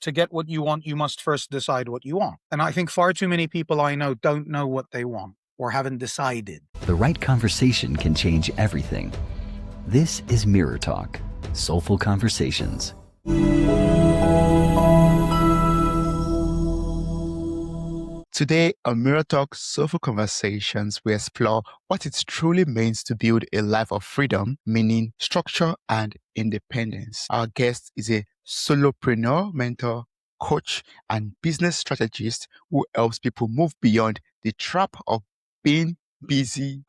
to get what you want, you must first decide what you want. And I think far too many people I know don't know what they want or haven't decided. The right conversation can change everything. This is Mirror Talk, Soulful Conversations. Today on Mirror Talk Soulful Conversations, we explore what it truly means to build a life of freedom, meaning structure and independence. Our guest is a solopreneur, mentor, coach, and business strategist who helps people move beyond the trap of being busy,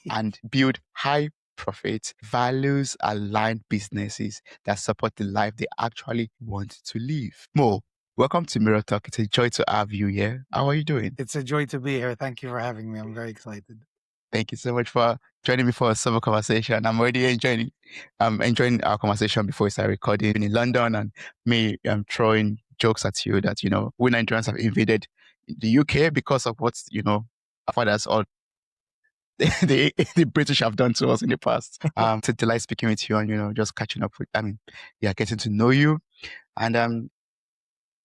and build high profit, values aligned businesses that support the life they actually want to live. Mo, welcome to Mirror Talk. It's a joy to have you here. How are you doing? It's a joy to be here. Thank you for having me. I'm very excited. Thank you so much for joining me for a summer conversation. I'm already enjoying our conversation before we start recording in London, and me throwing jokes at you that, we Nigerians have invaded the UK because of what, our fathers or the British have done to us in the past. It's a delight speaking with you and, just catching up with, getting to know you. And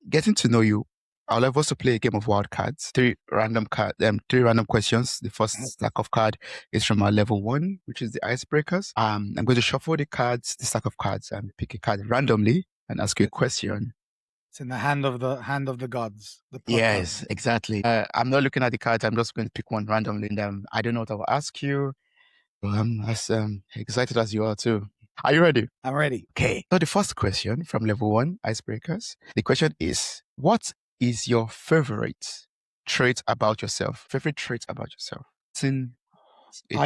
getting to know you, I'll have also play a game of wild cards. Three random questions. The first stack of card is from our level 1, which is the icebreakers. I'm going to shuffle the stack of cards, and pick a card randomly and ask you a question. It's in the hand of the gods. Yes, exactly. I'm not looking at the cards. I'm just going to pick one randomly, and I don't know what I will ask you. But I'm as excited as you are too. Are you ready? I'm ready. Okay. So the first question from level 1, icebreakers. The question is, what is your favorite trait about yourself? Favorite trait about yourself? It's in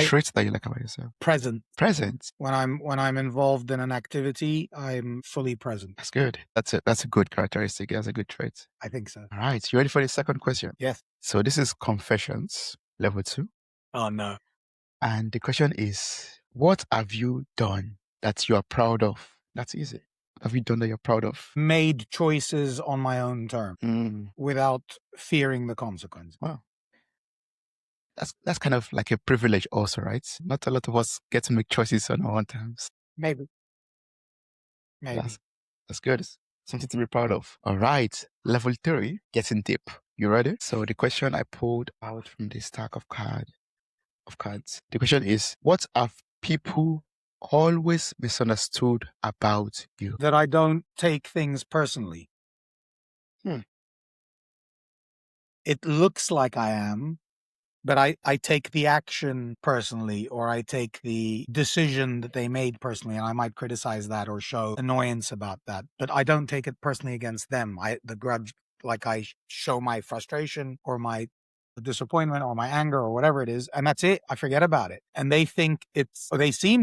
trait that you like about yourself. Present. Present. When I'm involved in an activity, I'm fully present. That's good. That's a good characteristic. That's a good trait. I think so. All right. You ready for the second question? Yes. So this is confessions, level 2. Oh no. And the question is, what have you done that you are proud of? That's easy. What have you done that you're proud of? Made choices on my own terms without fearing the consequences. Wow. That's kind of like a privilege also, right? Not a lot of us get to make choices on our own terms. Maybe. That's good. It's something to be proud of. All right. Level 3, getting deep. You ready? So the question I pulled out from the stack of cards. The question is, what have people always misunderstood about you? That I don't take things personally. It looks like I am, but I take the action personally, or I take the decision that they made personally, and I might criticize that or show annoyance about that. But I don't take it personally against them. The grudge, like I show my frustration or my disappointment or my anger or whatever it is, and that's it. I forget about it. And they seem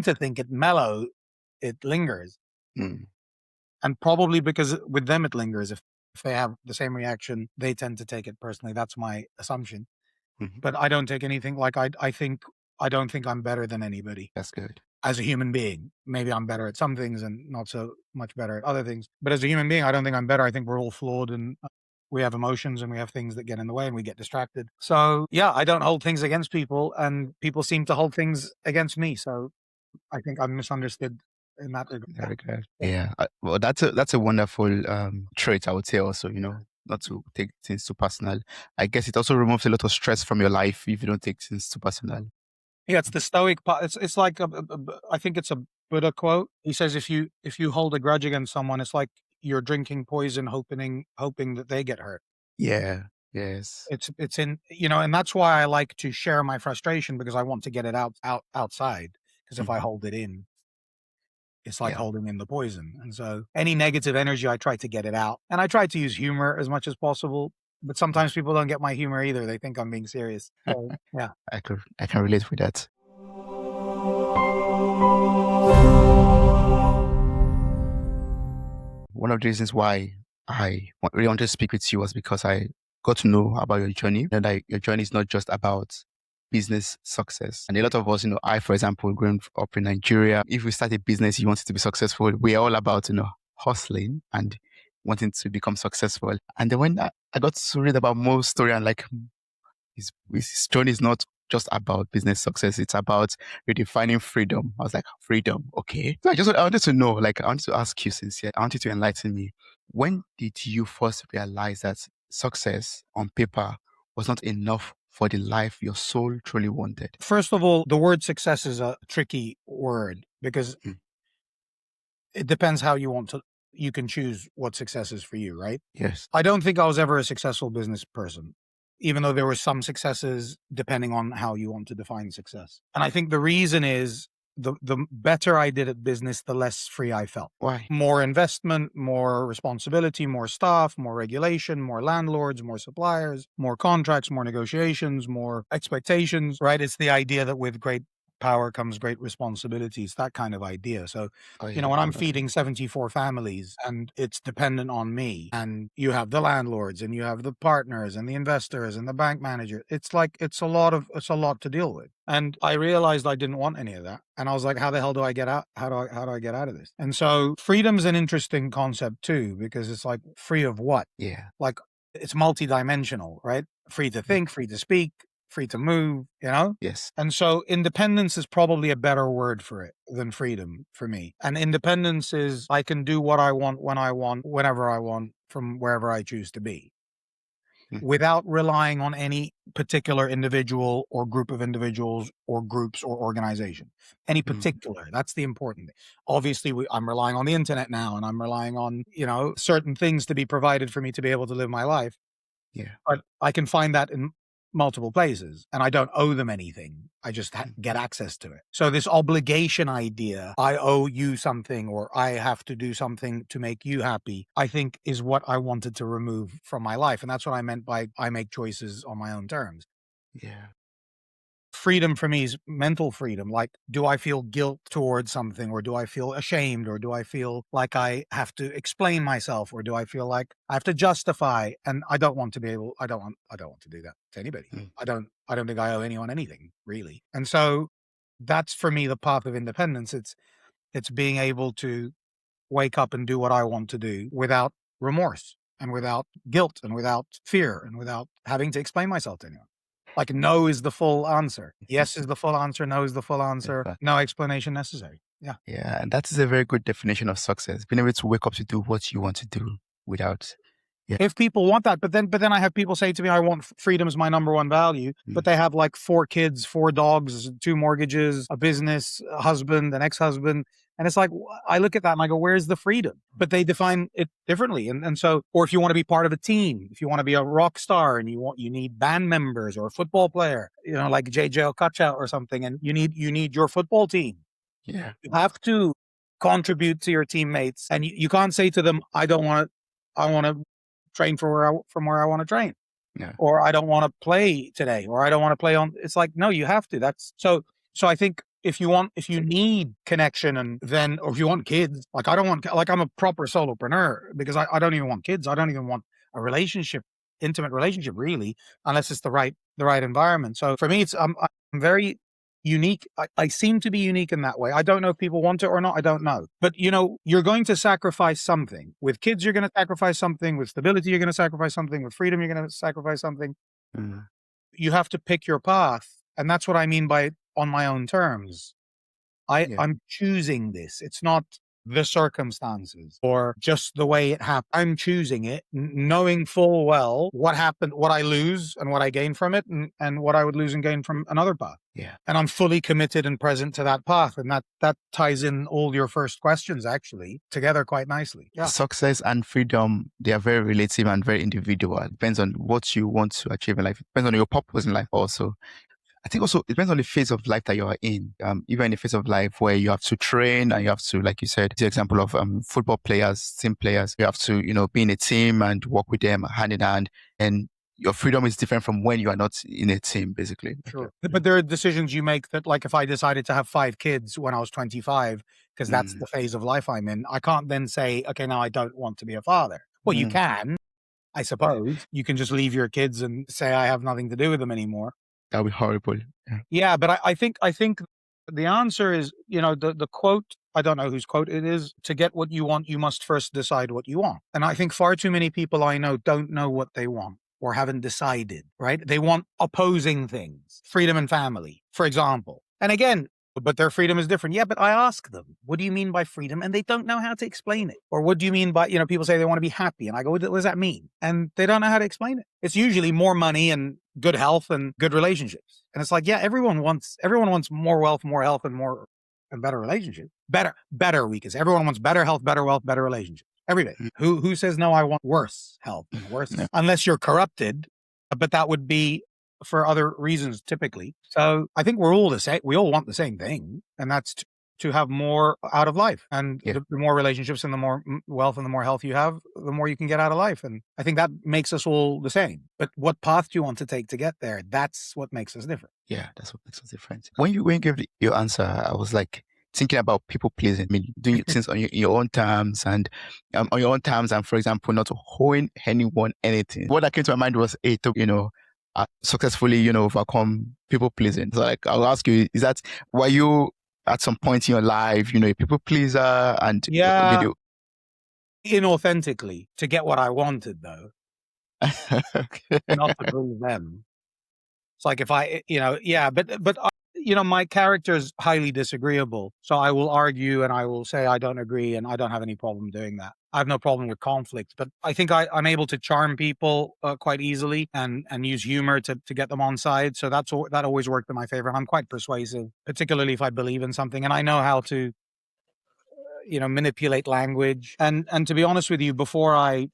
to think it mellow, it lingers. And probably because with them it lingers. If they have the same reaction, they tend to take it personally. That's my assumption. But I don't take anything like I don't think I'm better than anybody. That's good. As a human being, maybe I'm better at some things and not so much better at other things. But as a human being, I don't think I'm better. I think we're all flawed, and we have emotions, and we have things that get in the way, and we get distracted. So yeah, I don't hold things against people, and people seem to hold things against me. So I think I'm misunderstood in that regard. Very good. Yeah. Well, that's a wonderful trait, I would say also, not to take things too personal. I guess it also removes a lot of stress from your life if you don't take things too personal. Yeah, it's the stoic part. It's like I think it's a Buddha quote. He says if you hold a grudge against someone, it's like you're drinking poison, hoping that they get hurt. Yeah. Yes. It's in and that's why I like to share my frustration, because I want to get it outside. Because if I hold it in, it's like holding in the poison. And so any negative energy, I try to get it out. And I try to use humor as much as possible. But sometimes people don't get my humor either. They think I'm being serious. So, yeah. I can relate with that. One of the reasons why I really wanted to speak with you was because I got to know about your journey. And your journey is not just about business success. And a lot of us, I, for example, growing up in Nigeria, if we start a business, you want it to be successful. We're all about, hustling and wanting to become successful. And then when I got to read about Mo's story, and like his journey is not just about business success, it's about redefining freedom. I was like, freedom, okay. So I wanted to know, I wanted to ask you sincere, I want you to enlighten me. When did you first realize that success on paper was not enough for the life your soul truly wanted? First of all, the word success is a tricky word because Mm. it depends how you can choose what success is for you, right? Yes. I don't think I was ever a successful business person, even though there were some successes depending on how you want to define success. And I think the reason is the better I did at business, the less free I felt. Why? More investment, more responsibility, more staff, more regulation, more landlords, more suppliers, more contracts, more negotiations, more expectations, right? It's the idea that with great power comes great responsibilities, that kind of idea. So Oh, you know, yeah. when I'm Okay. feeding 74 families and it's dependent on me, and you have the landlords and you have the partners and the investors and the bank manager, it's like, it's a lot to deal with. And I realized I didn't want any of that. And I was like, how the hell do I get out? How do I get out of this? And so freedom's an interesting concept too, because it's like, free of what? Yeah. Like, it's multidimensional, right? Free to think, free to speak, free to move, you know? Yes. And so independence is probably a better word for it than freedom for me. And independence is, I can do what I want, when I want, whenever I want, from wherever I choose to be, Mm. without relying on any particular individual or group of individuals or groups or organization. Any particular, that's the important thing. Obviously, I'm relying on the internet now, and I'm relying on, you know, certain things to be provided for me to be able to live my life. Yeah. But I can find that in multiple places, and I don't owe them anything. I just get access to it. So this obligation idea, I owe you something, or I have to do something to make you happy, I think is what I wanted to remove from my life. And that's what I meant by I make choices on my own terms. Yeah. Freedom for me is mental freedom. Like, do I feel guilt towards something, or do I feel ashamed, or do I feel like I have to explain myself, or do I feel like I have to justify? And I don't want to be able, I don't want to do that to anybody. Mm. I don't think I owe anyone anything, really. And so that's for me the path of independence. It's being able to wake up and do what I want to do without remorse and without guilt and without fear and without having to explain myself to anyone. Like, no is the full answer. Yes is the full answer. No is the full In answer. fact. No explanation necessary. Yeah. Yeah. And that is a very good definition of success. Being able to wake up to do what you want to do without. Yeah. If people want that, but then I have people say to me, I want freedom is my number one value, but they have like 4 kids, 4 dogs, 2 mortgages, a business, a husband, an ex-husband. And it's like, I look at that and I go, where's the freedom? But they define it differently. And so, or if you want to be part of a team, if you want to be a rock star and you need band members or a football player, you know, like JJ Okocha or something, and you need your football team. Yeah. You have to contribute to your teammates, and you can't say to them, I want to train from where I want to train. Yeah. Or I don't want to play today, or I don't want to play on. It's like, no, you have to. That's so I think if you need connection, and then, or if you want kids, like I don't want, like I'm a proper solopreneur because I don't even want kids. I don't even want a relationship, intimate relationship really, unless it's the right environment. So for me, I'm very unique. I seem to be unique in that way. I don't know if people want it or not. I don't know. But you know, you're going to sacrifice something. With kids, you're going to sacrifice something. With stability, you're going to sacrifice something. With freedom, you're going to sacrifice something. Mm. You have to pick your path. And that's what I mean by on my own terms. Yeah. I'm choosing this. It's not the circumstances or just the way it happened. I'm choosing it, knowing full well what happened, what I lose and what I gain from it, and what I would lose and gain from another path. Yeah. And I'm fully committed and present to that path. And that ties in all your first questions actually together quite nicely. Yeah. Success and freedom, they are very relative and very individual. It depends on what you want to achieve in life. It depends on your purpose in life also. I think also it depends on the phase of life that you are in. Even in the phase of life where you have to train and you have to, like you said, the example of football players, team players, you have to, you know, be in a team and work with them hand in hand. And your freedom is different from when you are not in a team, basically. Sure. But there are decisions you make that, like if I decided to have 5 kids when I was 25, because that's the phase of life I'm in, I can't then say, okay, now I don't want to be a father. Well, you can, I suppose. You can just leave your kids and say, I have nothing to do with them anymore. That would be horrible. Yeah, but I think the answer is, you know, the quote, I don't know whose quote it is, to get what you want, you must first decide what you want. And I think far too many people I know don't know what they want or haven't decided, right? They want opposing things, freedom and family, for example. And again, but their freedom is different. Yeah, but I ask them, what do you mean by freedom? And they don't know how to explain it. Or what do you mean by, people say they want to be happy. And I go, what does that mean? And they don't know how to explain it. It's usually more money and good health and good relationships. And it's like, yeah, everyone wants more wealth, more health, and better relationships. Better, we can say. Everyone wants better health, better wealth, better relationships. Everybody. Who says, no, I want worse health and worse, unless you're corrupted, but that would be for other reasons typically. So I think we're all the same. We all want the same thing, and that's to have more out of life. And the more relationships and the more wealth and the more health you have, the more you can get out of life. And I think that makes us all the same. But what path do you want to take to get there? That's what makes us different. Yeah, that's what makes us different. When you gave your answer, I was like thinking about people pleasing. I mean, doing things on your own terms and for example, not owing anyone anything. What that came to my mind was successfully, overcome people pleasing. So like, I'll ask you, were you at some point in your life, a people pleaser, and did you? Inauthentically, to get what I wanted though, not to please them. It's like if I, but my character is highly disagreeable. So I will argue and I will say I don't agree, and I don't have any problem doing that. I have no problem with conflict, but I think I'm able to charm people quite easily and use humor to get them on side. So that always worked in my favor. I'm quite persuasive, particularly if I believe in something, and I know how to, manipulate language. And to be honest with you, before I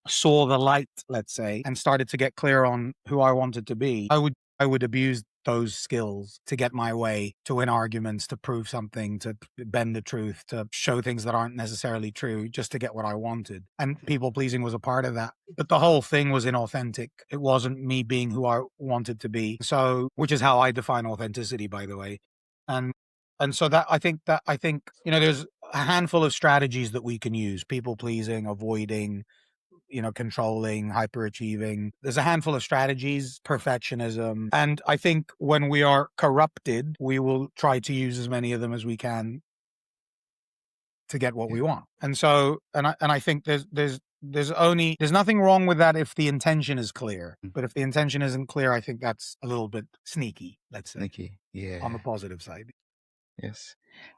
saw the light, let's say, and started to get clear on who I wanted to be, I would abuse those skills to get my way, to win arguments, to prove something, to bend the truth, to show things that aren't necessarily true, just to get what I wanted. And people pleasing was a part of that. But the whole thing was inauthentic. It wasn't me being who I wanted to be. So, which is how I define authenticity, by the way. And so I think, there's a handful of strategies that we can use: people pleasing, avoiding, controlling, hyperachieving. There's a handful of strategies, perfectionism. And I think when we are corrupted, we will try to use as many of them as we can to get what we want. And so, and I think there's nothing wrong with that if the intention is clear. But if the intention isn't clear, I think that's a little bit sneaky, let's say. Sneaky, yeah. On the positive side. Yes.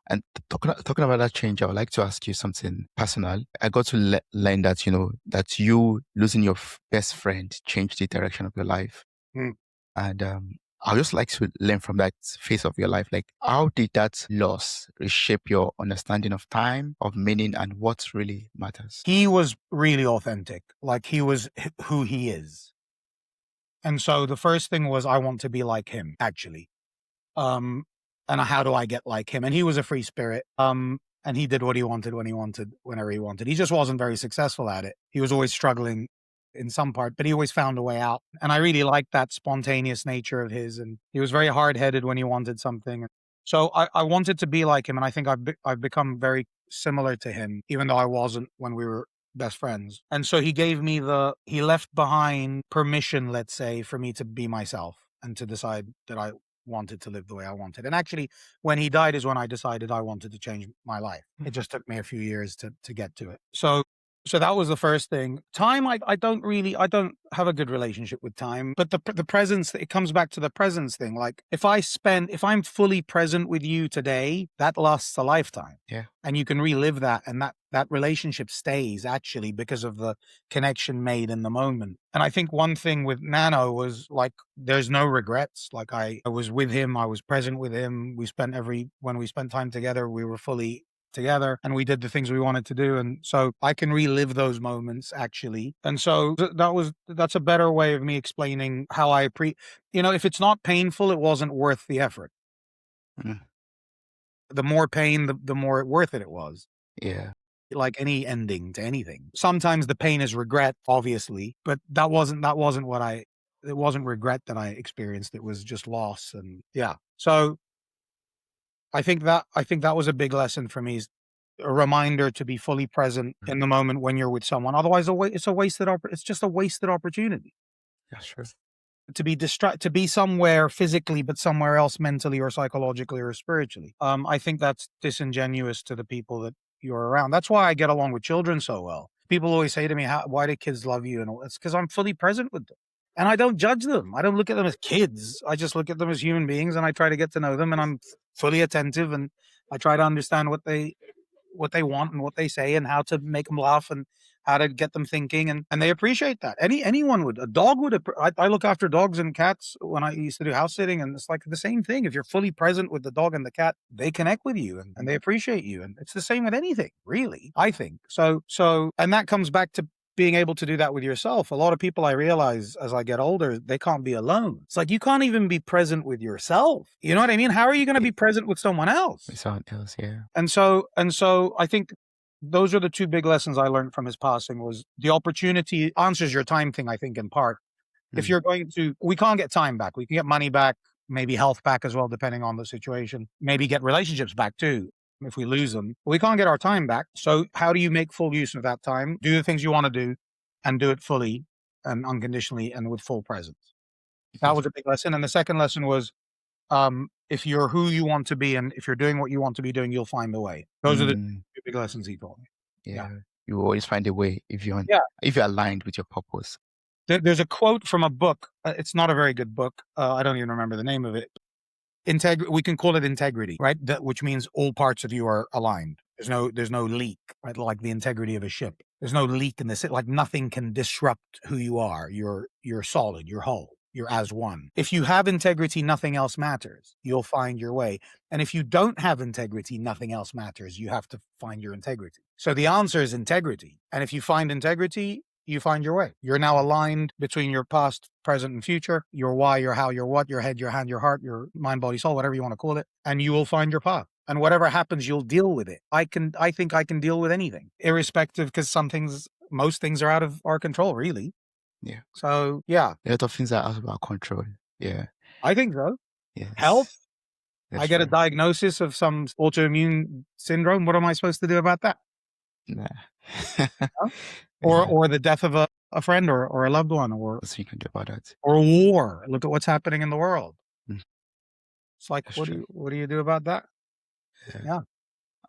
And talking about that change, I would like to ask you something personal. I got to learn that, that you losing your best friend changed the direction of your life. And I would just like to learn from that phase of your life. Like, how did that loss reshape your understanding of time, of meaning, and what really matters? He was really authentic. Like, he was who he is. And so the first thing was, I want to be like him, actually. And how do I get like him? And he was a free spirit. And he did what he wanted when he wanted, whenever he wanted. He just wasn't very successful at it. He was always struggling in some part, but he always found a way out. And I really liked that spontaneous nature of his. And he was very hard-headed when he wanted something. So I wanted to be like him. And I think I've become very similar to him, even though I wasn't when we were best friends. And so he left behind permission, let's say, for me to be myself and to decide that I wanted to live the way I wanted. And actually, when he died is when I decided I wanted to change my life. It just took me a few years to get to it. So that was the first thing. Time, I don't have a good relationship with time, but the presence, it comes back to the presence thing. Like, if I'm fully present with you today, that lasts a lifetime. Yeah. And you can relive that, and that relationship stays, actually, because of the connection made in the moment. And I think one thing with Nano was, like, there's no regrets. Like, I was with him, I was present with him. When we spent time together, we were fully together, and we did the things we wanted to do. And so I can relive those moments, actually. And so that's a better way of me explaining how if it's not painful, it wasn't worth the effort. The more pain, the more worth it was. Yeah. Like any ending to anything. Sometimes the pain is regret, obviously, but it wasn't regret that I experienced. It was just loss. And yeah. So I think that was a big lesson for me, is a reminder to be fully present in the moment when you're with someone. Otherwise, it's just a wasted opportunity. Yeah, sure. To be somewhere physically, but somewhere else mentally or psychologically or spiritually. I think that's disingenuous to the people that you're around. That's why I get along with children so well. People always say to me, why do kids love you? And it's because I'm fully present with them. And I don't judge them. I don't look at them as kids. I just look at them as human beings, and I try to get to know them. And fully attentive, and I try to understand what they want and what they say and how to make them laugh and how to get them thinking, and they appreciate that. Anyone would. A dog would. I look after dogs and cats when I used to do house sitting, and it's like the same thing. If you're fully present with the dog and the cat, they connect with you and they appreciate you, and it's the same with anything, really. I think so. And that comes back to being able to do that with yourself. A lot of people, I realize as I get older, they can't be alone. It's like you can't even be present with yourself. You know what I mean? How are you going to be present with someone else? With someone else, yeah. And so I think those are the two big lessons I learned from his passing. Was the opportunity answers your time thing, I think, in part. If you're going to, we can't get time back. We can get money back, maybe health back as well, depending on the situation. Maybe get relationships back too, if we lose them. But we can't get our time back. So how do you make full use of that time? Do the things you want to do and do it fully and unconditionally and with full presence. That was a big lesson. And the second lesson was, if you're who you want to be and if you're doing what you want to be doing, you'll find a way. Those are the two big lessons he taught me. Yeah. You will always find a way if you're aligned with your purpose. There's a quote from a book. It's not a very good book. I don't even remember the name of it. We can call it integrity, right? Which means all parts of you are aligned. There's no leak, right? Like the integrity of a ship. There's no leak in this. Like nothing can disrupt who you are. You're solid. You're whole. You're as one. If you have integrity, nothing else matters. You'll find your way. And if you don't have integrity, nothing else matters. You have to find your integrity. So the answer is integrity. And if you find integrity, you find your way. You're now aligned between your past, present, and future, your why, your how, your what, your head, your hand, your heart, your mind, body, soul, whatever you want to call it. And you will find your path. And whatever happens, you'll deal with it. I think I can deal with anything, irrespective, because most things are out of our control, really. Yeah. So, yeah. A lot of things are out of our control. Yeah. I think so. Yes. Health. That's I get true. a diagnosis of some autoimmune syndrome. What am I supposed to do about that? Nah. Or the death of a friend or a loved one, or What's you can do about that? Or a war. Look at what's happening in the world. It's like, That's what true. do you do about that? Yeah.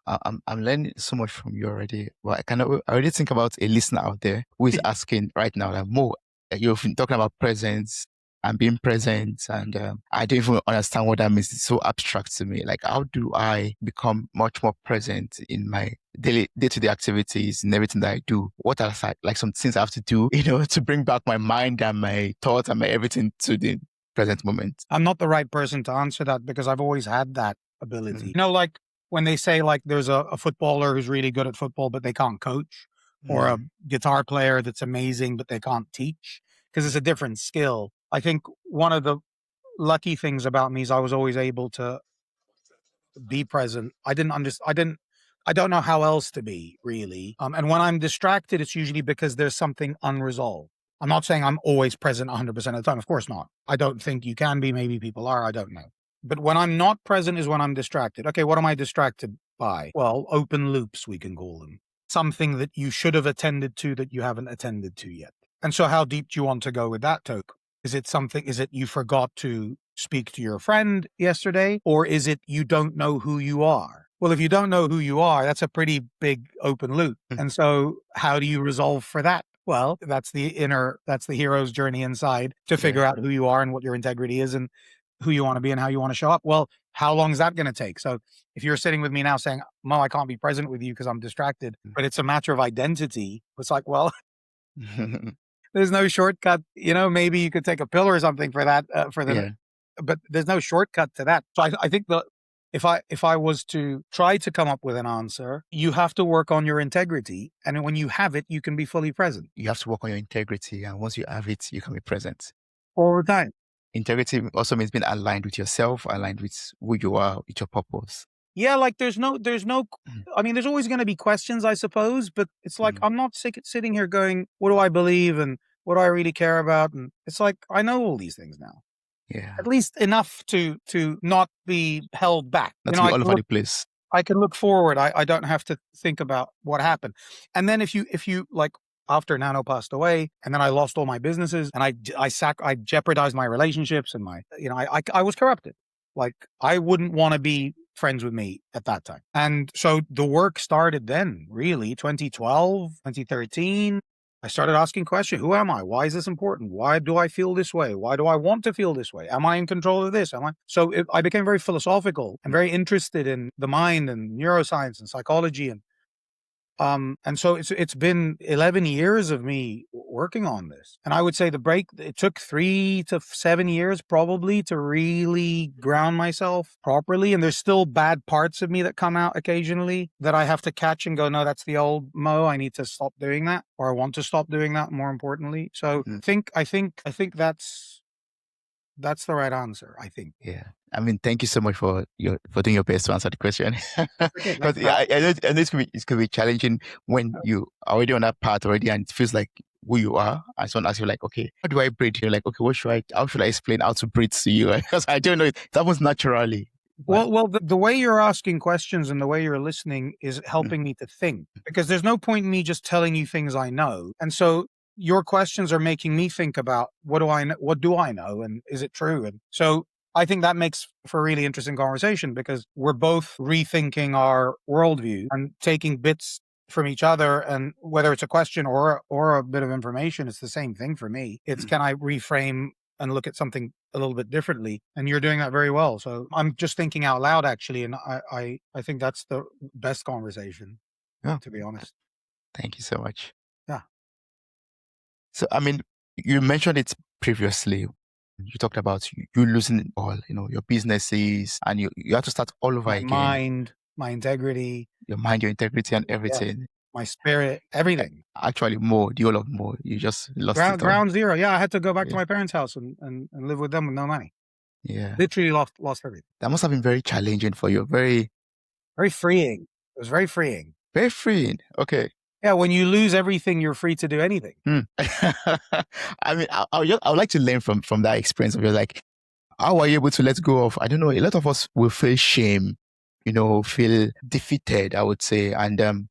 I'm learning so much from you already. But I already think about a listener out there who is asking right now, like, Mo, you've been talking about presence and being present, and I don't even understand what that means. It's so abstract to me. Like, how do I become much more present in my day-to-day activities and everything that I do? What are like some things I have to do, to bring back my mind and my thoughts and my everything to the present moment? I'm not the right person to answer that because I've always had that ability. Like when they say like there's a footballer who's really good at football, but they can't coach, or a guitar player that's amazing, but they can't teach because it's a different skill. I think one of the lucky things about me is I was always able to be present. I don't know how else to be, really. And when I'm distracted, it's usually because there's something unresolved. I'm not saying I'm always present 100% of the time. Of course not. I don't think you can be. Maybe people are. I don't know. But when I'm not present is when I'm distracted. Okay, what am I distracted by? Well, open loops, we can call them. Something that you should have attended to that you haven't attended to yet. And so how deep do you want to go with that, Toke? Is it you forgot to speak to your friend yesterday? Or is it you don't know who you are? Well, if you don't know who you are, that's a pretty big open loop. And so how do you resolve for that? Well, that's the hero's journey inside to figure out who you are and what your integrity is and who you want to be and how you want to show up. Well, how long is that going to take? So if you're sitting with me now saying, Mo, I can't be present with you because I'm distracted, but it's a matter of identity. It's like, well, there's no shortcut. Maybe you could take a pill or something for that, but there's no shortcut to that. So I think that if I was to try to come up with an answer, you have to work on your integrity. And when you have it, you can be fully present. You have to work on your integrity. And once you have it, you can be present. All the time. Integrity also means being aligned with yourself, aligned with who you are, with your purpose. Yeah, like there's no, I mean, there's always going to be questions, I suppose, but it's like, I'm not sitting here going, what do I believe and what do I really care about? And it's like, I know all these things now. Yeah. At least enough to not be held back. Not to be all over the place. I can look forward. I don't have to think about what happened. And then if you like, after Nano passed away, and then I lost all my businesses, and I jeopardized my relationships, and I was corrupted. Like I wouldn't want to be friends with me at that time. And so the work started then, really, 2012, 2013. I started asking questions. Who am I? Why is this important? Why do I feel this way? Why do I want to feel this way? Am I in control of this? I became very philosophical and very interested in the mind and neuroscience and psychology. And so it's been 11 years of me working on this. And I would say it took 3 to 7 years probably to really ground myself properly. And there's still bad parts of me that come out occasionally that I have to catch and go, no, that's the old Mo. I need to stop doing that, or I want to stop doing that, more importantly. So I think that's the right answer, I think. Yeah. I mean, thank you so much for doing your best to answer the question. Okay, Because I know it could be challenging when you are already on that path already, and it feels like who you are. And someone asks you like, okay, how do I breathe? You're like, okay, how should I explain how to breathe to you? Because I don't know, it happens naturally. Well, the way you're asking questions and the way you're listening is helping me to think, because there's no point in me just telling you things I know. And so your questions are making me think about what do I know, and is it true? And so I think that makes for a really interesting conversation, because we're both rethinking our worldview and taking bits from each other. And whether it's a question or a bit of information, it's the same thing for me. It's, can I reframe and look at something a little bit differently? And you're doing that very well. So I'm just thinking out loud, actually. And I think that's the best conversation, to be honest. Thank you so much. Yeah. So, I mean, you mentioned it previously. You talked about you losing it all, your businesses, and you have to start all over again. My mind, my integrity. Your mind, your integrity, and everything. My spirit, everything. Actually, the whole of Mo, you just lost it all. Ground zero. Yeah, I had to go back to my parents' house and live with them with no money. Yeah. Literally lost everything. That must have been very challenging for you. Very freeing. It was very freeing. Very freeing. Okay. Yeah, when you lose everything, you're free to do anything. I mean, I would like to learn from that experience of yours. Like, how are you able to let go of, I don't know, a lot of us will feel shame, feel defeated, I would say. And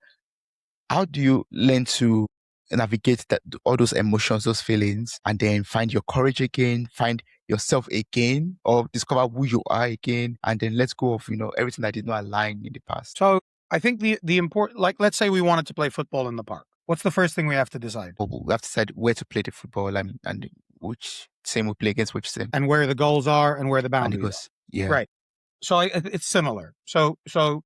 how do you learn to navigate all those emotions, those feelings, and then find your courage again, find yourself again, or discover who you are again, and then let go of, everything that did not align in the past? So I think the important, like, let's say we wanted to play football in the park. What's the first thing we have to decide? Well, we have to decide where to play the football and which team we play against which team. And where the goals are and where the boundaries are. Yeah. Right. So it's similar. So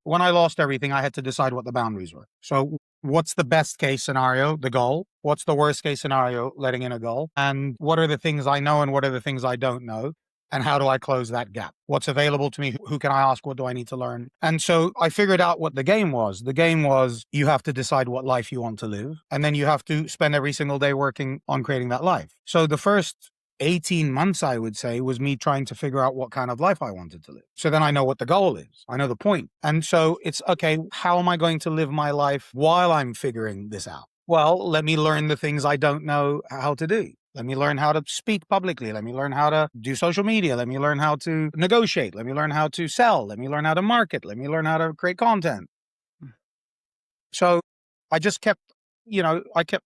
when I lost everything, I had to decide what the boundaries were. So what's the best case scenario? The goal. What's the worst case scenario? Letting in a goal. And what are the things I know and what are the things I don't know? And how do I close that gap? What's available to me? Who can I ask? What do I need to learn? And so I figured out what the game was. The game was, you have to decide what life you want to live. And then you have to spend every single day working on creating that life. So the first 18 months, I would say, was me trying to figure out what kind of life I wanted to live. So then I know what the goal is. I know the point. And so it's, okay, how am I going to live my life while I'm figuring this out? Well, let me learn the things I don't know how to do. Let me learn how to speak publicly. Let me learn how to do social media. Let me learn how to negotiate. Let me learn how to sell. Let me learn how to market. Let me learn how to create content. So I just kept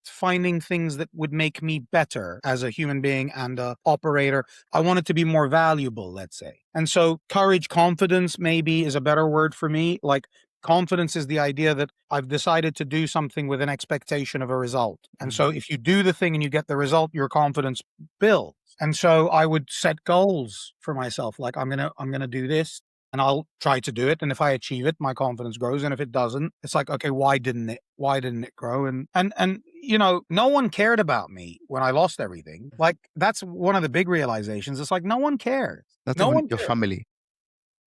finding things that would make me better as a human being and an operator. I wanted to be more valuable, let's say. And so courage, confidence maybe is a better word for me. Like, confidence is the idea that I've decided to do something with an expectation of a result. And so if you do the thing and you get the result, your confidence builds. And so I would set goals for myself. Like, I'm going to do this and I'll try to do it. And if I achieve it, my confidence grows. And if it doesn't, it's like, okay, why didn't it grow? And no one cared about me when I lost everything. Like, that's one of the big realizations. It's like, no one cares. Not even your family.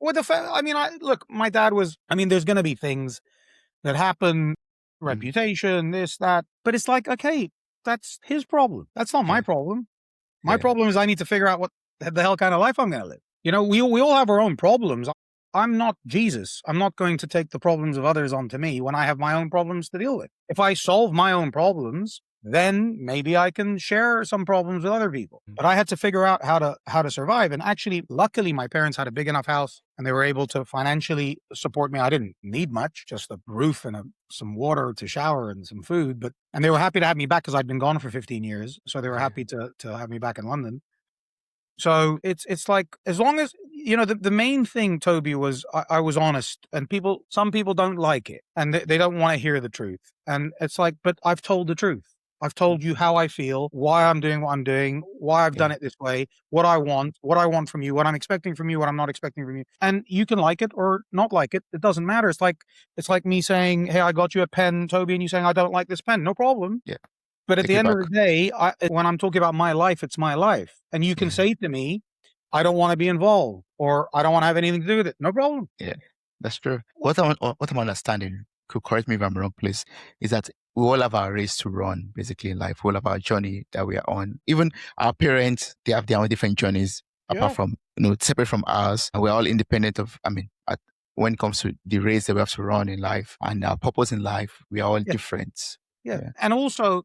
With look, my dad was, there's going to be things that happen, reputation, this, that, but it's like, okay, that's his problem. That's not my problem. My problem is I need to figure out what the hell kind of life I'm going to live. We all have our own problems. I'm not Jesus. I'm not going to take the problems of others onto me when I have my own problems to deal with. If I solve my own problems, then maybe I can share some problems with other people. But I had to figure out how to survive. And actually, luckily, my parents had a big enough house and they were able to financially support me. I didn't need much, just a roof and some water to shower and some food. And they were happy to have me back because I'd been gone for 15 years. So they were happy to have me back in London. So it's like, as long as, the main thing, Tobi, was I was honest, and some people don't like it and they don't want to hear the truth. And it's like, but I've told the truth. I've told you how I feel, why I'm doing what I'm doing, why I've done it this way, what I want from you, what I'm expecting from you, what I'm not expecting from you. And you can like it or not like it. It doesn't matter. It's like me saying, hey, I got you a pen, Toby, and you saying, I don't like this pen. No problem. Yeah. But at Take the it end back. of the day, when I'm talking about my life, it's my life. And you can say to me, I don't want to be involved, or I don't want to have anything to do with it. No problem. Yeah, that's true. What I'm understanding, could correct me if I'm wrong, please, is that we all have our race to run, basically, in life. We all have our journey that we are on. Even our parents, they have their own different journeys, apart from, separate from ours. And we're all independent of, when it comes to the race that we have to run in life and our purpose in life, we are all different. Yeah. And also,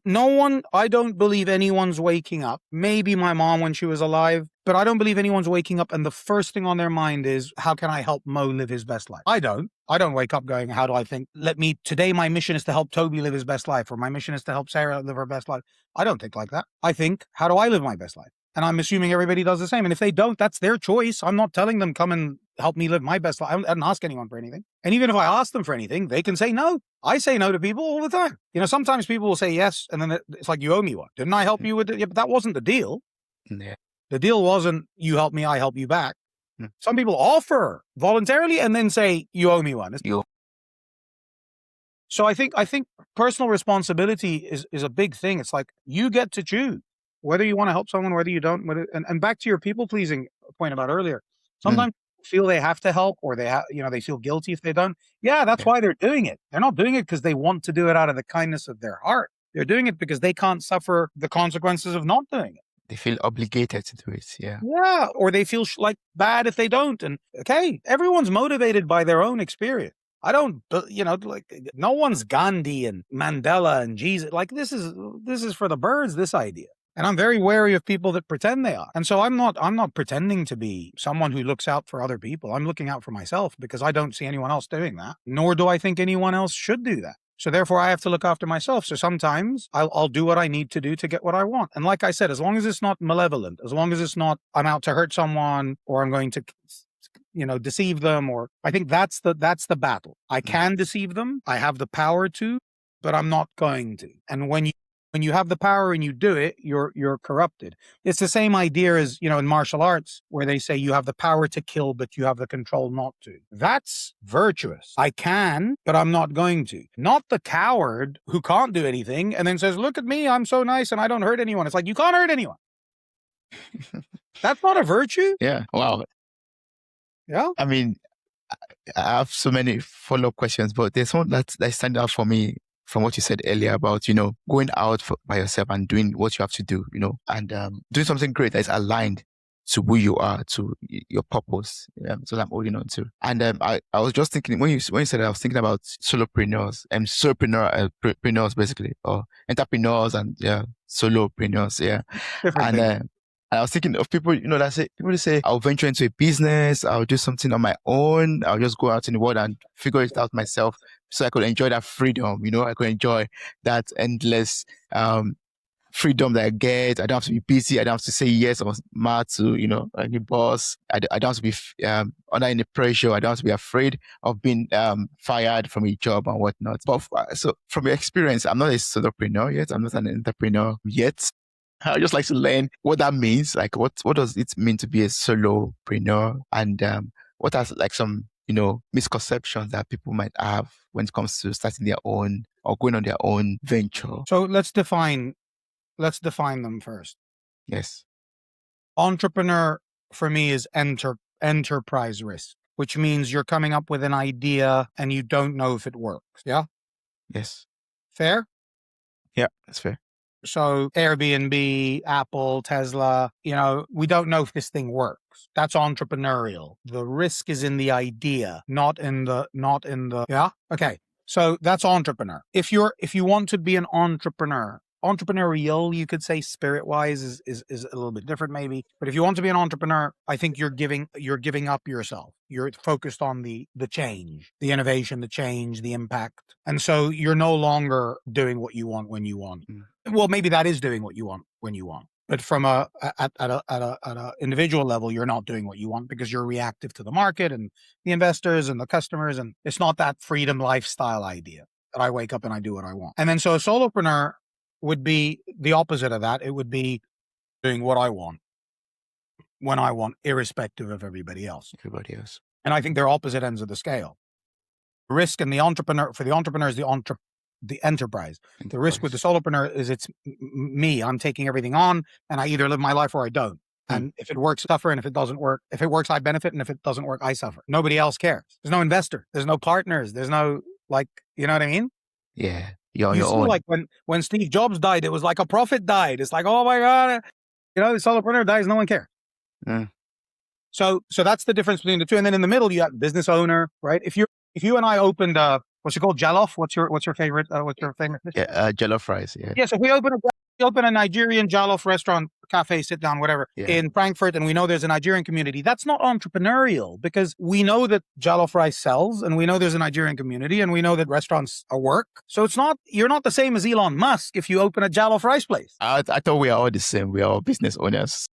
I don't believe anyone's waking up. Maybe my mom when she was alive, but I don't believe anyone's waking up and the first thing on their mind is, how can I help Mo live his best life? I don't wake up going, how do I think, today my mission is to help Toby live his best life, or my mission is to help Sarah live her best life. I don't think like that. I think, how do I live my best life? And I'm assuming everybody does the same. And if they don't, that's their choice. I'm not telling them, come and help me live my best life. I don't ask anyone for anything. And even if I ask them for anything, they can say no. I say no to people all the time. Sometimes people will say yes, and then it's like, you owe me one. Didn't I help you with it? Yeah, but that wasn't the deal. Yeah. The deal wasn't, you help me, I help you back. Some people offer voluntarily and then say, you owe me one. So I think personal responsibility is a big thing. It's like, you get to choose whether you want to help someone, whether you don't. And back to your people pleasing point about earlier, sometimes feel they have to help, or they feel guilty if they don't. Yeah, that's why they're doing it. They're not doing it because they want to do it out of the kindness of their heart. They're doing it because they can't suffer the consequences of not doing it. They feel obligated to do it. Yeah. Yeah. Or they feel like bad if they don't. And okay, everyone's motivated by their own experience. I don't, no one's Gandhi and Mandela and Jesus. Like, this is for the birds, this idea. And I'm very wary of people that pretend they are. And so I'm not pretending to be someone who looks out for other people. I'm looking out for myself because I don't see anyone else doing that, nor do I think anyone else should do that. So therefore I have to look after myself. So sometimes I'll do what I need to do to get what I want. And like I said, as long as it's not malevolent, as long as it's not, I'm out to hurt someone, or I'm going to, deceive them, or I think that's the battle. I can deceive them. I have the power to, but I'm not going to. And when you have the power and you do it, you're corrupted. It's the same idea as, in martial arts, where they say you have the power to kill, but you have the control not to. That's virtuous. I can, but I'm not going to. Not the coward who can't do anything and then says, look at me, I'm so nice and I don't hurt anyone. It's like, you can't hurt anyone. That's not a virtue. Yeah. Wow. Yeah. I mean, I have so many follow-up questions, but there's one that stand out for me from what you said earlier about, going out by yourself and doing what you have to do, and doing something great that is aligned to who you are, to your purpose. So I'm holding on to. And I was just thinking, when you said that, I was thinking about solopreneurs and solopreneurs basically, or entrepreneurs and solopreneurs. Yeah. Different thing. And I was thinking of people, people say, I'll venture into a business, I'll do something on my own, I'll just go out in the world and figure it out myself so I could enjoy that freedom, I could enjoy that endless freedom that I get. I don't have to be busy, I don't have to say yes or mad to, any boss. I don't have to be under any pressure, I don't have to be afraid of being fired from a job and whatnot. But so from your experience, I'm not a solopreneur yet, I'm not an entrepreneur yet. I just like to learn what that means. Like, what does it mean to be a solopreneur, and what are like some misconceptions that people might have when it comes to starting their own or going on their own venture. So let's define them first. Yes. Entrepreneur for me is enterprise risk, which means you're coming up with an idea and you don't know if it works. Yeah. Yes. Fair. Yeah, that's fair. So Airbnb, Apple, Tesla, we don't know if this thing works. That's entrepreneurial. The risk is in the idea, not in the, yeah. Okay. So that's entrepreneur. If you want to be an entrepreneur, entrepreneurial, you could say spirit wise is a little bit different maybe. But if you want to be an entrepreneur, I think you're giving up yourself. You're focused on the change, the innovation, the change, the impact. And so you're no longer doing what you want when you want. Well, maybe that is doing what you want when you want. But from at a individual level, you're not doing what you want because you're reactive to the market and the investors and the customers. And it's not that freedom lifestyle idea that I wake up and I do what I want. And then so a solopreneur, would be the opposite of that. It would be doing what I want, when I want, irrespective of everybody else. Everybody else. And I think they're opposite ends of the scale. Risk and the entrepreneur, for the entrepreneur is the enterprise. The risk with the solopreneur is it's me. I'm taking everything on, and I either live my life or I don't. And if it works, suffer. And if it doesn't work, if it works, I benefit. And if it doesn't work, I suffer. Nobody else cares. There's no investor. There's no partners. There's no, like, you know what I mean? Yeah. You're on You your see, own. like when Steve Jobs died, it was like a prophet died. It's like, oh my God, the solopreneur dies, no one cares. So that's the difference between the two. And then in the middle, you have business owner, right? If you and I opened what's it called, Jollof? What's your favorite? What's your favorite? Yeah, jollof rice. Yeah. Yeah. So if we open a Nigerian Jollof restaurant, cafe, sit down, whatever, in Frankfurt, and we know there's a Nigerian community, that's not entrepreneurial, because we know that Jollof rice sells, and we know there's a Nigerian community, and we know that restaurants are work. So it's not, you're not the same as Elon Musk if you open a Jollof rice place. I thought we are all the same. We are all business owners.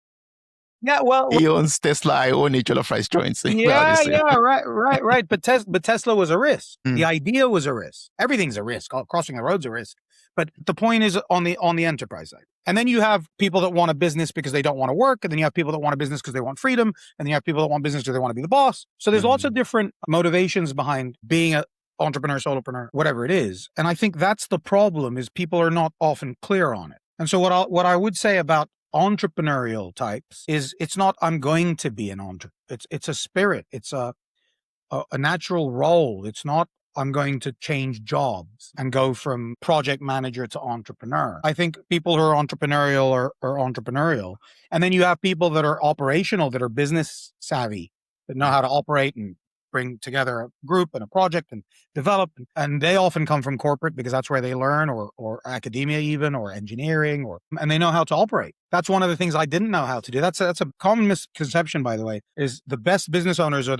Yeah, well, he owns Tesla. I own a jollof rice joint. So right. But Tesla was a risk. The idea was a risk. Everything's a risk. Crossing the road's a risk. But the point is on the enterprise side. And then you have people that want a business because they don't want to work. And then you have people that want a business because they want freedom. And then you have people that want business because they want to be the boss. So there's lots of different motivations behind being an entrepreneur, solopreneur, whatever it is. And I think that's the problem, is people are not often clear on it. And so what I would say about entrepreneurial types is, it's not I'm going to be an entrepreneur. It's a spirit. It's a natural role. It's not I'm going to change jobs and go from project manager to entrepreneur. I think people who are entrepreneurial are entrepreneurial. And then you have people that are operational, that are business savvy, that know how to operate and bring together a group and a project and develop. And they often come from corporate because that's where they learn, or academia even, or engineering, and they know how to operate. That's one of the things I didn't know how to do. That's a common misconception, by the way, is the best business owners are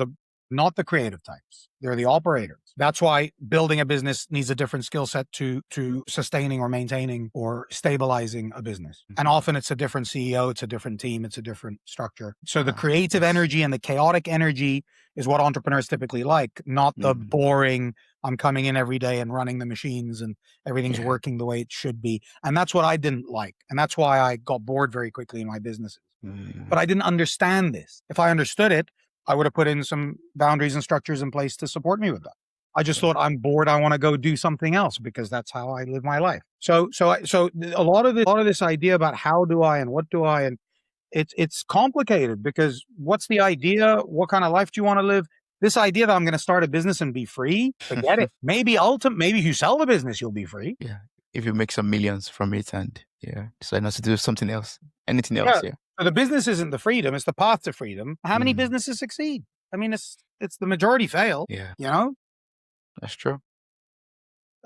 not the creative types. They're the operators. That's why building a business needs a different skill set to sustaining or maintaining or stabilizing a business. And often it's a different CEO, it's a different team, it's a different structure. So the creative energy and the chaotic energy is what entrepreneurs typically like, not the boring, I'm coming in every day and running the machines and everything's working the way it should be. And that's what I didn't like. And that's why I got bored very quickly in my businesses. But I didn't understand this. If I understood it, I would have put in some boundaries and structures in place to support me with that. I just thought, I'm bored, I want to go do something else, because that's how I live my life. So a lot of this idea about how do I and what do I, and it's complicated, because what's the idea? What kind of life do you want to live? This idea that I'm going to start a business and be free, forget it. Maybe if you sell the business, you'll be free. Yeah. If you make some millions from it and decide not to do something else, anything else. Yeah. So the business isn't the freedom, it's the path to freedom. How many businesses succeed? I mean, it's the majority fail. Yeah. You know? That's true.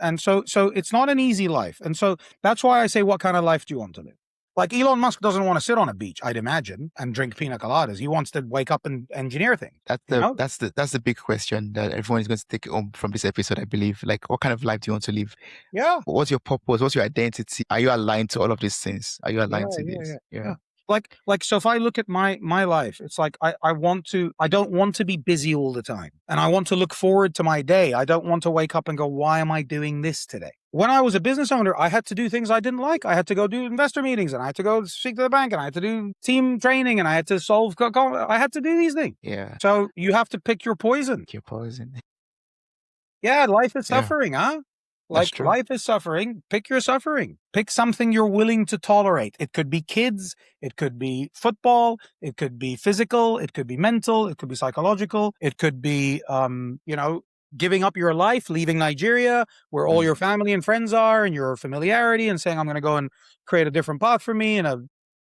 And so it's not an easy life. And so that's why I say, what kind of life do you want to live? Like Elon Musk doesn't want to sit on a beach, I'd imagine, and drink pina coladas. He wants to wake up and engineer things. That's the big question that everyone is going to take home from this episode, I believe. Like, what kind of life do you want to live? Yeah. What's your purpose? What's your identity? Are you aligned to all of these things? Are you aligned to this? Yeah. Like, so if I look at my life, it's like, I don't want to be busy all the time. And I want to look forward to my day. I don't want to wake up and go, why am I doing this today? When I was a business owner, I had to do things I didn't like. I had to go do investor meetings, and I had to go speak to the bank, and I had to do team training, and I had to I had to do these things. Yeah. So you have to pick your poison. Yeah, life is suffering, huh? Like, life is suffering. Pick your suffering. Pick something you're willing to tolerate. It could be kids. It could be football. It could be physical. It could be mental. It could be psychological. It could be, giving up your life, leaving Nigeria, where all your family and friends are, and your familiarity, and saying, I'm going to go and create a different path for me in a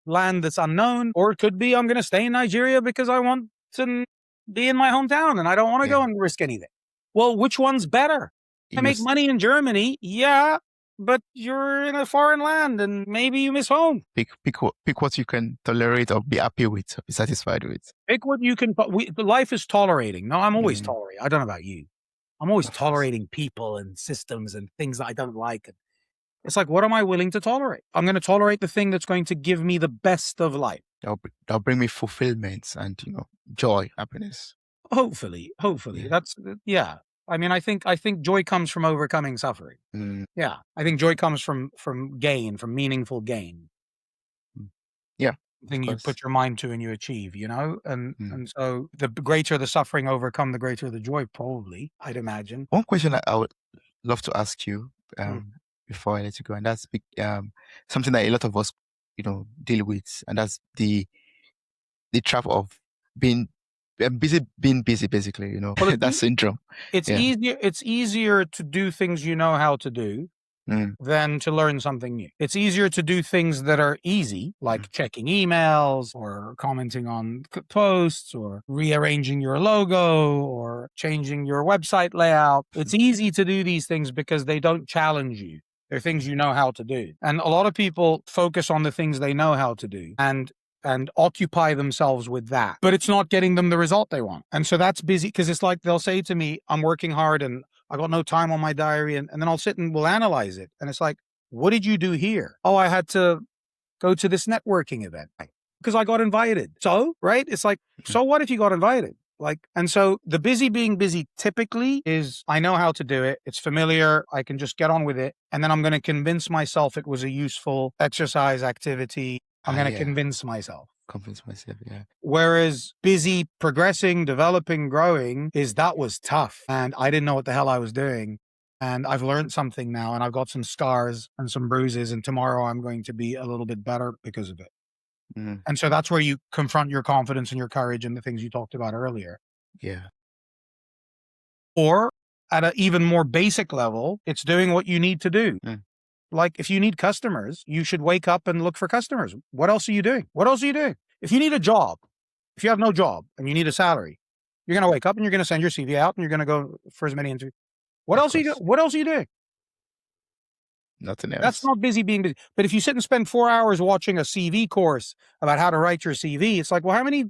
land that's unknown. Or it could be, I'm going to stay in Nigeria because I want to be in my hometown and I don't want to go and risk anything. Well, which one's better? I make money in Germany, but you're in a foreign land and maybe you miss home. Pick what you can tolerate or be happy with, or be satisfied with. Pick what you can. Life is tolerating. No, I'm always tolerating. I don't know about you. I'm always tolerating people and systems and things that I don't like. It's like, what am I willing to tolerate? I'm going to tolerate the thing that's going to give me the best of life. That'll bring me fulfillment and joy, happiness. Hopefully. That's. I mean, I think joy comes from overcoming suffering. Yeah. I think joy comes from gain, from meaningful gain. Yeah. Thing you put your mind to and you achieve, and so the greater the suffering overcome, the greater the joy, probably, I'd imagine. One question I would love to ask you before I let you go, and that's something that a lot of us, deal with, and that's the trap of being busy, basically, Well, that syndrome. It's easier to do things you know how to do than to learn something new. It's easier to do things that are easy, like checking emails or commenting on posts or rearranging your logo or changing your website layout. It's easy to do these things because they don't challenge you. They're things you know how to do. And a lot of people focus on the things they know how to do and occupy themselves with that, but it's not getting them the result they want. And so that's busy, because it's like they'll say to me, I'm working hard and I got no time on my diary. And then I'll sit and we'll analyze it. And it's like, what did you do here? Oh, I had to go to this networking event because I got invited. So, right? It's like, so what if you got invited? And so the being busy typically is, I know how to do it. It's familiar. I can just get on with it. And then I'm going to convince myself it was a useful exercise activity. I'm going to convince myself. Yeah. Whereas busy, progressing, developing, growing that was tough. And I didn't know what the hell I was doing. And I've learned something now, and I've got some scars and some bruises. And tomorrow I'm going to be a little bit better because of it. And so that's where you confront your confidence and your courage and the things you talked about earlier. Yeah. Or at an even more basic level, it's doing what you need to do. Like if you need customers, you should wake up and look for customers. What else are you doing? If you need a job, if you have no job and you need a salary, you're going to wake up and you're going to send your CV out and you're going to go for as many interviews. What else are you doing? Nothing else. That's not being busy. But if you sit and spend 4 hours watching a CV course about how to write your CV, it's like, well, how many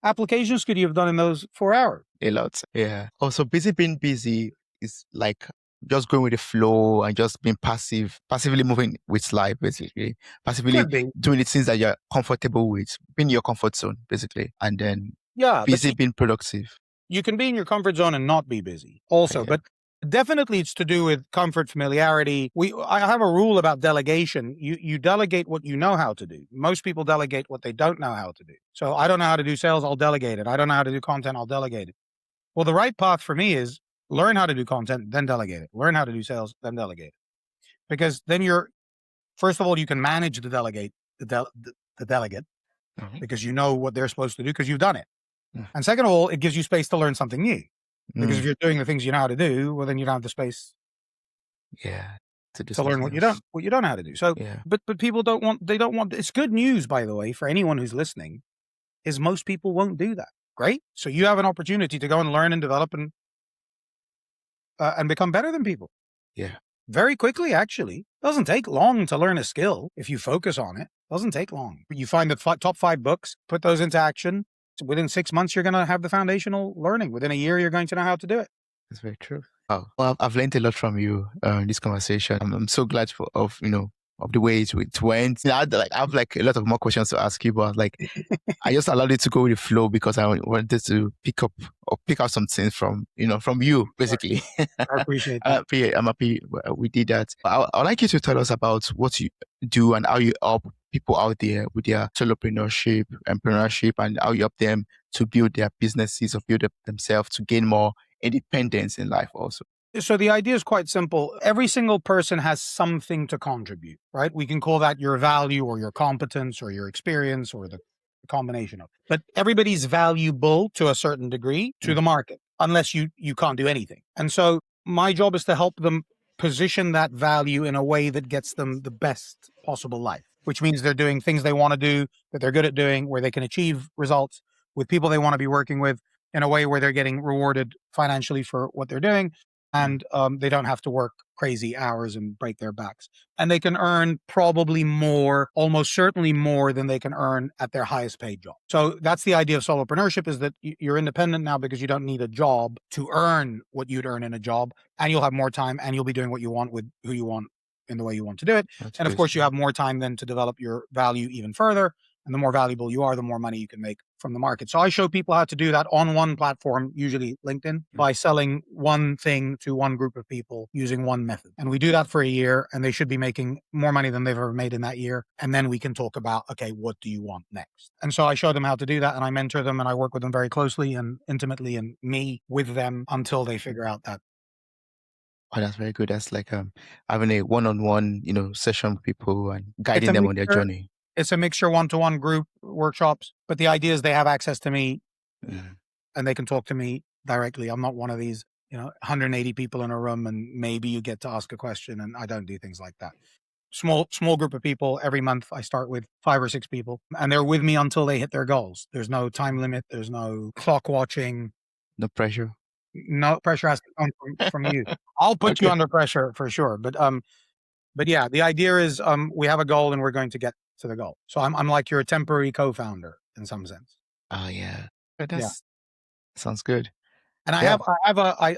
applications could you have done in those 4 hours? A lot. Yeah. Also, being busy is like just going with the flow and just being passively moving with life, basically. Passively doing the things that you're comfortable with, being in your comfort zone, basically. And then being productive. You can be in your comfort zone and not be busy also, but definitely it's to do with comfort, familiarity. I have a rule about delegation. You delegate what you know how to do. Most people delegate what they don't know how to do. So I don't know how to do sales, I'll delegate it. I don't know how to do content, I'll delegate it. Well, the right path for me is learn how to do content, then delegate it. Learn how to do sales, then delegate it. Because then first of all, you can manage the delegate, because you know what they're supposed to do because you've done it. And second of all, it gives you space to learn something new. Because if you're doing the things you know how to do, well, then you don't have the space to learn what you don't know how to do. So, but people don't want, it's good news, by the way, for anyone who's listening, is most people won't do that. Great. So you have an opportunity to go and learn and develop and become better than people. Yeah. Very quickly, actually. Doesn't take long to learn a skill if you focus on it. Doesn't take long. But you find the top 5 books, put those into action. Within 6 months, you're going to have the foundational learning. Within a year, you're going to know how to do it. That's very true. Oh, well, I've learned a lot from you in this conversation. I'm so glad of the way it went. I have a lot of more questions to ask you, but I just allowed it to go with the flow because I wanted to pick out some things from you, basically. I appreciate that. I'm happy we did that. I'd like you to tell us about what you do and how you help people out there with their solopreneurship, entrepreneurship, and how you help them to build their businesses or build up themselves to gain more independence in life also. So the idea is quite simple. Every single person has something to contribute, right? We can call that your value or your competence or your experience or the combination of it. But everybody's valuable to a certain degree to the market, unless you can't do anything. And so my job is to help them position that value in a way that gets them the best possible life, which means they're doing things they want to do, that they're good at doing, where they can achieve results with people they want to be working with in a way where they're getting rewarded financially for what they're doing. And they don't have to work crazy hours and break their backs. And they can earn probably more, almost certainly more than they can earn at their highest paid job. So that's the idea of solopreneurship, is that you're independent now because you don't need a job to earn what you'd earn in a job. And you'll have more time and you'll be doing what you want with who you want in the way you want to do it. That's and of course, you have more time then to develop your value even further. And the more valuable you are, the more money you can make from the market. So I show people how to do that on one platform, usually LinkedIn, by selling one thing to one group of people using one method. And we do that for a year, and they should be making more money than they've ever made in that year. And then we can talk about, okay, what do you want next? And so I show them how to do that, and I mentor them, and I work with them very closely and intimately, and me with them until they figure out that. Oh, that's very good. That's like having a one-on-one, session with people and It's guiding a them on their mixture. journey. It's a mixture one-to-one group workshops, but the idea is they have access to me Mm. and they can talk to me directly. I'm not one of these, 180 people in a room and maybe you get to ask a question, and I don't do things like that. Small group of people every month. I start with 5 or 6 people, and they're with me until they hit their goals. There's no time limit. There's no clock watching. No pressure. No pressure has to come from you. I'll put you Okay. under pressure for sure. But yeah, the idea is we have a goal and we're going to get to the goal. So I'm like your temporary co-founder in some sense. Oh yeah. Yeah. Sounds good. And Yeah.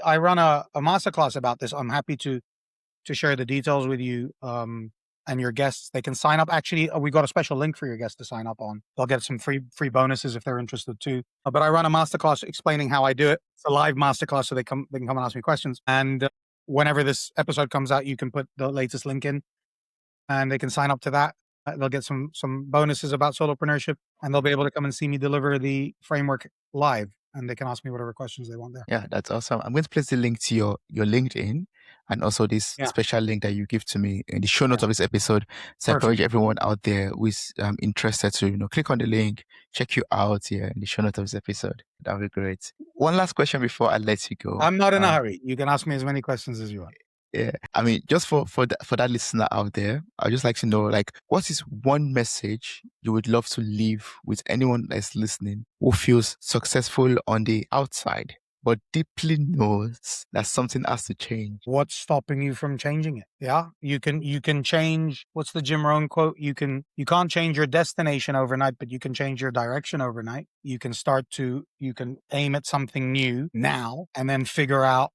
I run a masterclass about this. I'm happy to share the details with you and your guests. They can sign up. Actually, we got a special link for your guests to sign up on. They'll get some free bonuses if they're interested too. But I run a masterclass explaining how I do it. It's a live masterclass, so they can come and ask me questions. And whenever this episode comes out, you can put the latest link in, and they can sign up to that. They'll get some bonuses about solopreneurship, and they'll be able to come and see me deliver the framework live, and they can ask me whatever questions they want there. Yeah, that's awesome. I'm going to place the link to your LinkedIn and also this Yeah. special link that you give to me in the show notes Yeah. of this episode. So I Perfect. encourage everyone out there who is interested to click on the link, check you out here in the show notes of this episode. That would be great. One last question before I let you go. I'm not in a hurry. You can ask me as many questions as you want. Yeah, I mean, just for that listener out there, I'd just like to know, like, what is one message you would love to leave with anyone that's listening who feels successful on the outside, but deeply knows that something has to change? What's stopping you from changing it? Yeah, you can change. What's the Jim Rohn quote? You can't change your destination overnight, but you can change your direction overnight. You can aim at something new now and then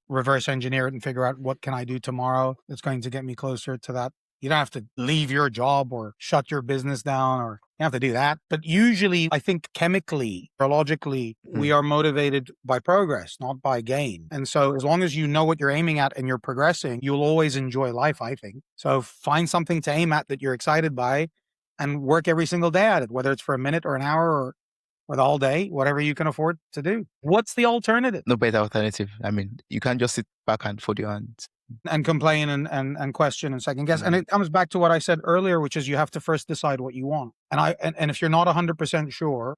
reverse engineer it and figure out what can I do tomorrow that's going to get me closer to that. You don't have to leave your job or shut your business down, or you have to do that. But usually, I think chemically, biologically, we are motivated by progress, not by gain. And so as long as you know what you're aiming at and you're progressing, you'll always enjoy life, I think. So find something to aim at that you're excited by and work every single day at it, whether it's for a minute or an hour or the whole day, whatever you can afford to do. What's the alternative? No better alternative. I mean, you can't just sit back and fold your hands and complain and question and second guess. And it comes back to what I said earlier, which is you have to first decide what you want. And if you're not 100% sure,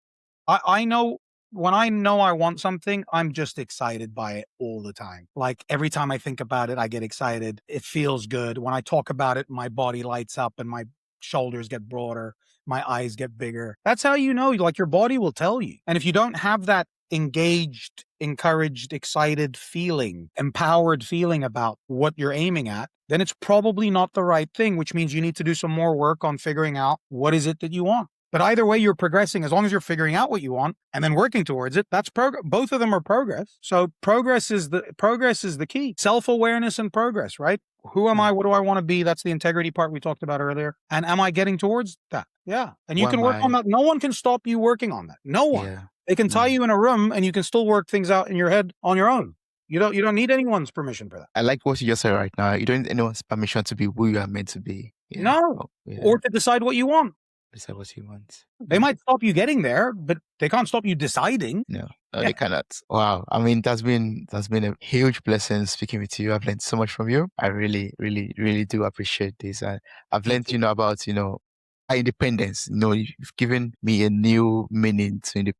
I know when I know I want something, I'm just excited by it all the time. Like every time I think about it, I get excited. It feels good. When I talk about it, my body lights up and my shoulders get broader, my eyes get bigger. That's how you know, like your body will tell you. And if you don't have that engaged, encouraged, excited feeling, empowered feeling about what you're aiming at, then it's probably not the right thing, which means you need to do some more work on figuring out what is it that you want. But either way, you're progressing as long as you're figuring out what you want and then working towards it. That's progress. Both of them are progress. So progress is the key. Self-awareness and progress, right? Who am I? What do I want to be? That's the integrity part we talked about earlier. And am I getting towards that? Yeah. And you can work on that. No one can stop you working on that. No one. Yeah. They can tie you in a room and you can still work things out in your head on your own. You don't need anyone's permission for that. I like what you just said right now. You don't need anyone's permission to be who you are meant to be. Yeah. No. Or to decide what you want. Decide what you want. They might stop you getting there, but they can't stop you deciding. No, they cannot. Wow. I mean, that's been a huge blessing speaking with you. I've learned so much from you. I really, really, really do appreciate this. I've learned, about, our independence. You've given me a new meaning to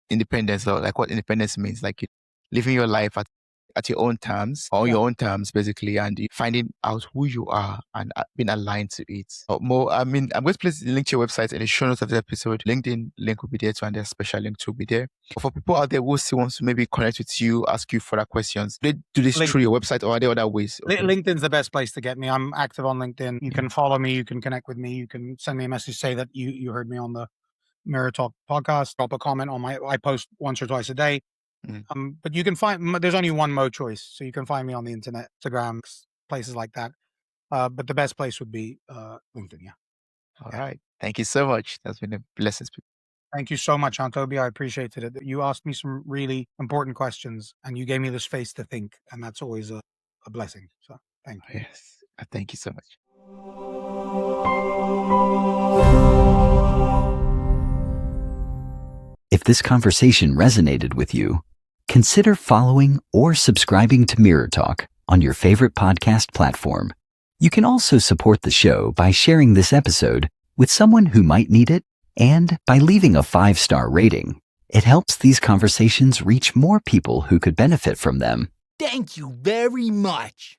independence, or like what independence means, like living your life at your own terms, or your own terms, basically, and finding out who you are and being aligned to it. More, I mean, I'm going to place the link to your website in the show notes of the episode. LinkedIn link will be there too, and their special link will be there. But for people out there who still wants to maybe connect with you, ask you further questions, they do this through your website, or are there other ways? Okay. LinkedIn's the best place to get me. I'm active on LinkedIn. You can follow me. You can connect with me. You can send me a message, say that you heard me on the Mirror Talk podcast. Drop a comment on I post once or twice a day. But you can there's only one Moe Choice, so you can find me on the internet, Instagram, places like that. But the best place would be LinkedIn. Yeah. All right. Thank you so much. That's been a blessing. Thank you so much, Aunt Tobi. I appreciated it. You asked me some really important questions and you gave me the space to think. And that's always a blessing. So thank you. Yes. Thank you so much. If this conversation resonated with you, consider following or subscribing to Mirror Talk on your favorite podcast platform. You can also support the show by sharing this episode with someone who might need it and by leaving a 5-star rating. It helps these conversations reach more people who could benefit from them. Thank you very much.